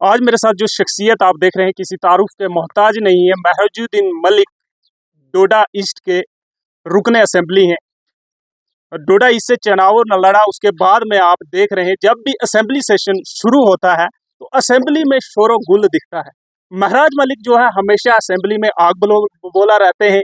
आज मेरे साथ जो शख्सियत आप देख रहे हैं किसी तारुफ के मोहताज नहीं है। महजुद्दीन मलिक डोडा ईस्ट के रुकने असेंबली हैं। डोडा ईस्ट से चुनाव न लड़ा, उसके बाद में आप देख रहे हैं जब भी असेंबली सेशन शुरू होता है तो असेंबली में शोर गुल दिखता है। महराज मलिक जो है हमेशा असेंबली में आग बोला रहते हैं,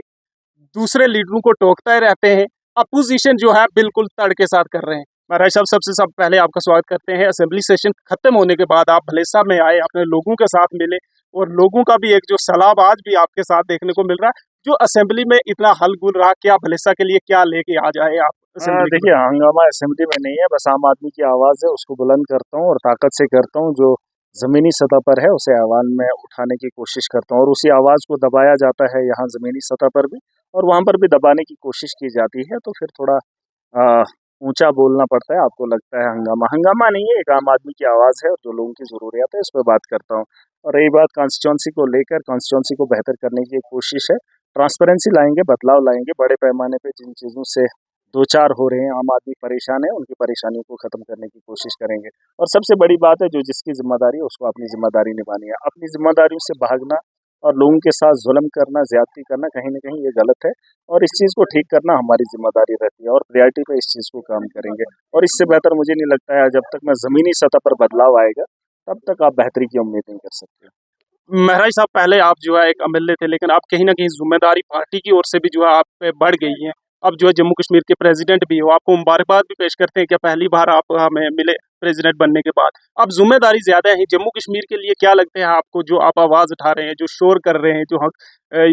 दूसरे लीडरों को टोकते रहते हैं। अपोजिशन जो है बिल्कुल तड़ के साथ कर रहे हैं। महाराज साहब सबसे सब पहले आपका स्वागत करते हैं। असेंबली सेशन खत्म होने के बाद आप भलेसा में आए, अपने लोगों के साथ मिले और लोगों का भी एक जो सलाब आज भी आपके साथ देखने को मिल रहा है। जो असेंबली में इतना हल गुल रहा, क्या भलेसा के लिए क्या लेके आ जाए आप असेंबली? देखिए, हंगामा असेंबली में नहीं है, बस आम आदमी की आवाज़ है, उसको बुलंद करता हूँ और ताकत से करता हूँ। जो ज़मीनी सतह पर है उसे आवाज़ में उठाने की कोशिश करता हूँ और उसी आवाज़ को दबाया जाता है यहाँ ज़मीनी सतह पर भी, और वहाँ पर भी दबाने की कोशिश की जाती है। तो फिर थोड़ा अ, ऊंचा बोलना पड़ता है। आपको लगता है हंगामा, हंगामा नहीं है, एक आम आदमी की आवाज़ है और जो लोगों की ज़रूरियात है उस पर बात करता हूँ। और रही बात कॉन्स्टिट्यूंसी को लेकर, कॉन्स्टिट्यूंसी को बेहतर करने की एक कोशिश है। ट्रांसपेरेंसी लाएंगे, बदलाव लाएंगे, बड़े पैमाने पे जिन चीज़ों से दो चार हो रहे हैं, आम आदमी परेशान है, उनकी परेशानियों को ख़त्म करने की कोशिश करेंगे। और सबसे बड़ी बात है, जो जिसकी ज़िम्मेदारी है उसको अपनी ज़िम्मेदारी निभानी है। अपनी ज़िम्मेदारियों से भागना और लोगों के साथ जुल्म करना, ज़्यादती करना कहीं न कहीं ये गलत है, और इस चीज़ को ठीक करना हमारी ज़िम्मेदारी रहती है और प्रायोरिटी पे इस चीज़ को काम करेंगे। और इससे बेहतर मुझे नहीं लगता है, जब तक मैं ज़मीनी सतह पर बदलाव आएगा, तब तक आप बेहतरी की उम्मीद नहीं कर सकते। महराज साहब पहले आप जो है एक एमएलए थे, लेकिन आप कहीं ना कहीं जिम्मेदारी पार्टी की ओर से भी जो है आप पे बढ़ गई है। अब जो है जम्मू कश्मीर के प्रेसिडेंट भी हो, आपको मुबारकबाद भी पेश करते हैं कि पहली बार आप हमें मिले प्रेसिडेंट बनने के बाद। अब जिम्मेदारी ज्यादा है जम्मू कश्मीर के लिए, क्या लगता है आपको जो आप आवाज उठा रहे हैं, जो शोर कर रहे हैं, जो हम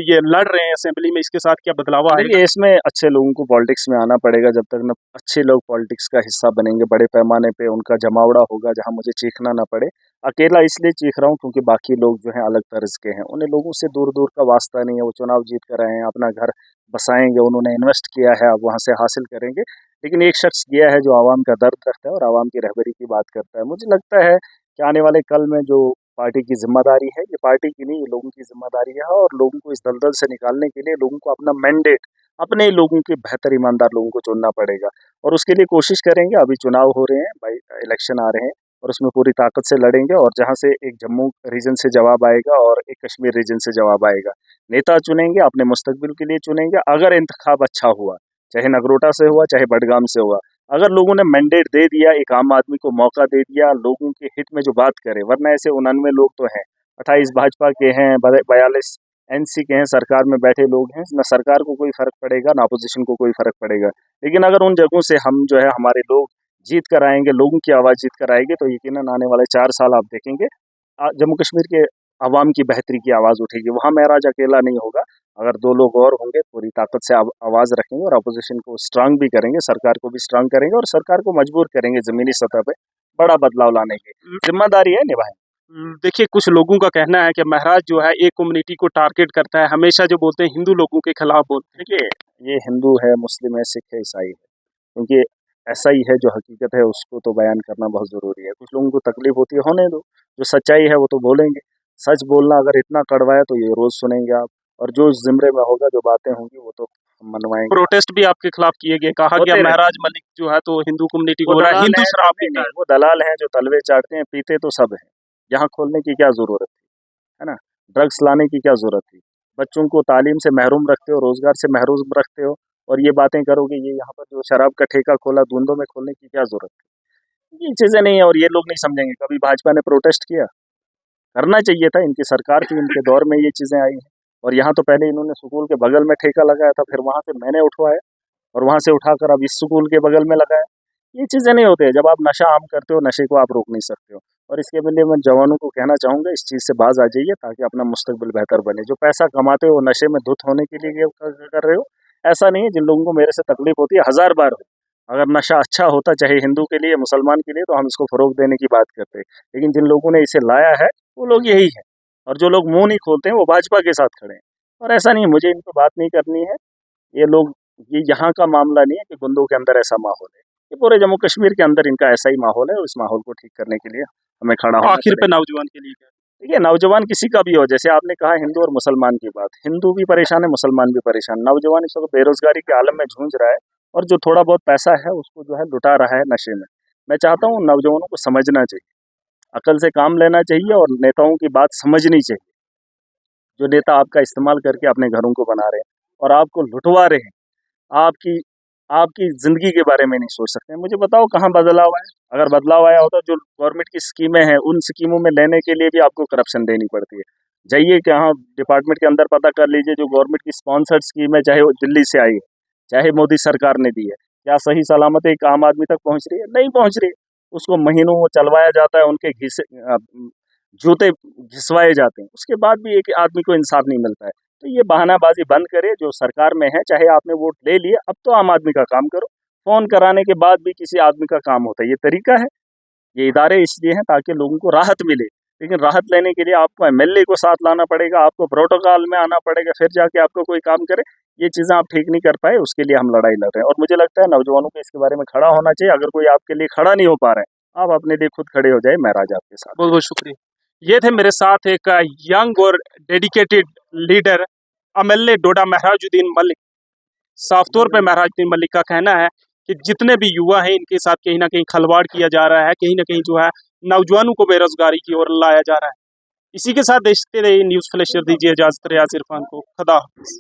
ये लड़ रहे हैं असेंबली में, इसके साथ क्या बदलाव आएगा? देखिए, इसमें अच्छे लोगों को पॉलिटिक्स में आना पड़ेगा। जब तक न अच्छे लोग पॉलिटिक्स का हिस्सा बनेंगे, बड़े पैमाने पे उनका जमावड़ा होगा जहां मुझे चीखना ना पड़े। अकेला इसलिए चीख रहा हूं क्योंकि बाकी लोग जो हैं अलग तर्ज के हैं, उन्हें लोगों से दूर दूर का वास्ता नहीं है। वो चुनाव जीत कर आए हैं, अपना घर बसाएंगे, उन्होंने इन्वेस्ट किया है, अब वहां से हासिल करेंगे। लेकिन एक शख्स गया है जो आवाम का दर्द रखता है और आवाम की रहबरी की बात करता है। मुझे लगता है कि आने वाले कल में जो पार्टी की जिम्मेदारी है, ये पार्टी की नहीं, ये लोगों की जिम्मेदारी है। और लोगों को इस दलदल से निकालने के लिए लोगों को अपना मैंडेट, अपने लोगों के बेहतर ईमानदार लोगों को चुनना पड़ेगा, और उसके लिए कोशिश करेंगे। अभी चुनाव हो रहे हैं भाई, इलेक्शन आ रहे हैं, और उसमें पूरी ताकत से लड़ेंगे। और जहां से एक जम्मू रीजन से जवाब आएगा और एक कश्मीर रीजन से जवाब आएगा, नेता चुनेंगे, अपने मुस्तकबिल के लिए चुनेंगे। अगर इंतखाब अच्छा हुआ, चाहे नगरोटा से हुआ चाहे बडगाम से हुआ, अगर लोगों ने मैंडेट दे दिया, एक आम आदमी को मौका दे दिया लोगों के हित में जो बात करे, वरना ऐसे 99 लोग तो हैं, 28 भाजपा के हैं, 42 एनसी के हैं, सरकार में बैठे लोग हैं, न सरकार को कोई फर्क पड़ेगा ना अपोजिशन को कोई फर्क पड़ेगा। लेकिन अगर उन जगहों से हम जो है हमारे लोग जीत कर आएंगे, लोगों की आवाज़ जीत कर आएंगे, तो यकीनन आने वाले 4 साल आप देखेंगे जम्मू कश्मीर के अवाम की बेहतरी की आवाज़ उठेगी। वहाँ महराज अकेला नहीं होगा, अगर 2 लोग और होंगे, पूरी ताकत से आवाज़ रखेंगे और अपोजिशन को स्ट्रांग भी करेंगे, सरकार को भी स्ट्रांग करेंगे और सरकार को मजबूर करेंगे ज़मीनी सतह पे बड़ा बदलाव लाने की। ज़िम्मेदारी है, निभाएँ। देखिए, कुछ लोगों का कहना है कि महराज जो है एक कम्युनिटी को टारगेट करता है, हमेशा जो बोलते हैं हिंदू लोगों के खिलाफ बोलते हैं। देखिए, ये हिंदू है, मुस्लिम है, सिख है, ईसाई है, क्योंकि ऐसा ही है। जो हकीकत है उसको तो बयान करना बहुत ज़रूरी है। कुछ लोगों को तकलीफ होती है, होने दो, जो सच्चाई है वो तो बोलेंगे। सच बोलना अगर इतना कड़वा है तो ये रोज़ सुनेंगे आप, और जो ज़िम्रे में होगा, जो बातें होंगी, वो तो हम मनवाएंगे। प्रोटेस्ट भी आपके खिलाफ किए गए, कहा गया होते रहते महराज हैं। मलिक जो है तो हिंदू कम्युनिटी वो को बोला दलाल हिंदू हैं, शराब नहीं पीता नहीं, है। वो दलाल हैं जो तलवे चाटते हैं, पीते तो सब हैं। यहाँ खोलने की क्या ज़रूरत थी, है ना? ड्रग्स लाने की क्या ज़रूरत थी? बच्चों को तालीम से महरूम रखते हो, रोज़गार से महरूम रखते हो, और ये बातें करोगे। ये यहाँ पर जो शराब का ठेका खोला, धुंधों में खोलने की क्या ज़रूरत थी? ये चीज़ें नहीं है, और ये लोग नहीं समझेंगे। कभी भाजपा ने प्रोटेस्ट किया? करना चाहिए था, इनकी सरकार थी, इनके दौर में ये चीज़ें आई हैं। और यहाँ तो पहले इन्होंने स्कूल के बगल में ठेका लगाया था, फिर वहाँ से मैंने उठवाया, और वहाँ से उठाकर अब इस स्कूल के बगल में लगाया। ये चीज़ें नहीं होती है। जब आप नशा आम करते हो, नशे को आप रोक नहीं सकते हो। और इसके लिए मैं जवानों को कहना चाहूँगा, इस चीज़ से बाज आ जाइए, ताकि अपना मुस्तकबिल बेहतर बने। जो पैसा कमाते हो वो नशे में धुत होने के लिए कर रहे हो। ऐसा नहीं है। जिन लोगों को मेरे से तकलीफ होती है, 1000 बार हो, अगर नशा अच्छा होता, चाहे हिंदू के लिए, मुसलमान के लिए, तो हम इसको फ़रोग़ देने की बात करते। लेकिन जिन लोगों ने इसे लाया है, वो लोग यही हैं, और जो लोग मुँह नहीं खोलते हैं वो भाजपा के साथ खड़े हैं। और ऐसा नहीं है, मुझे इन पे बात नहीं करनी है। ये लोग, ये यहाँ का मामला नहीं है कि गुंडों के अंदर ऐसा माहौल है। ये पूरे जम्मू कश्मीर के अंदर इनका ऐसा ही माहौल है, और इस माहौल को ठीक करने के लिए हमें खड़ा होना आखिर पे पड़ेगा। नौजवान के लिए क्या? देखिए, नौजवान किसी का भी हो, जैसे आपने कहा हिंदू और मुसलमान की बात, हिंदू भी परेशान है, मुसलमान भी परेशान। नौजवान इस वक्त बेरोजगारी के आलम में जूझ रहा है, और जो थोड़ा बहुत पैसा है उसको जो है लुटा रहा है नशे में। मैं चाहता हूँ नौजवानों को समझना चाहिए, अकल से काम लेना चाहिए और नेताओं की बात समझनी चाहिए। जो नेता आपका इस्तेमाल करके अपने घरों को बना रहे हैं और आपको लुटवा रहे हैं, आपकी आपकी ज़िंदगी के बारे में नहीं सोच सकते हैं। मुझे बताओ कहाँ बदलाव आया? अगर बदलाव आया होता, जो गवर्नमेंट की स्कीमें हैं, उन स्कीमों में लेने के लिए भी आपको करप्शन देनी पड़ती है। जाइए कि हाँ, डिपार्टमेंट के अंदर पता कर लीजिए, जो गवर्नमेंट की स्पॉन्सर्ड स्कीम है, चाहे वो दिल्ली से आई है, चाहे मोदी सरकार ने दी है, क्या सही सलामत एक आम आदमी तक पहुँच रही है? नहीं पहुँच रही है। उसको महीनों वो चलवाया जाता है, उनके जूते घिसवाए जाते हैं, उसके बाद भी एक आदमी को इंसाफ नहीं मिलता है। तो ये बहानाबाजी बंद करे, जो सरकार में है, चाहे आपने वोट ले लिए, अब तो आम आदमी का काम करो। फ़ोन कराने के बाद भी किसी आदमी का काम होता है, ये तरीका है? ये इदारे इसलिए हैं ताकि लोगों को राहत मिले, लेकिन राहत लेने के लिए आपको एमएलए को साथ लाना पड़ेगा, आपको प्रोटोकॉल में आना पड़ेगा, फिर जाके आपको कोई काम करे। ये चीज़ें आप ठीक नहीं कर पाए, उसके लिए हम लड़ाई लड़ रहे हैं और मुझे लगता है नौजवानों को इसके बारे में खड़ा होना चाहिए। अगर कोई आपके लिए खड़ा नहीं हो पा रहा है, आप अपने लिए खुद खड़े हो जाइए, मैं राज आपके साथ। बहुत बहुत शुक्रिया। ये थे मेरे साथ एक यंग और डेडिकेटेड लीडर एमएलए डोडा महराजुद्दीन मलिक। साफ तौर पे महराजुद्दीन मलिक का कहना है कि जितने भी युवा हैं इनके साथ कहीं ना कहीं खलवाड़ किया जा रहा है, कहीं ना कहीं जो है नौजवानों को बेरोजगारी की ओर लाया जा रहा है। इसी के साथ देखते रहिए न्यूज़ फ्लैशर, दीजिए इजाजत रियाज इरफान को। खुदा हाफिज़।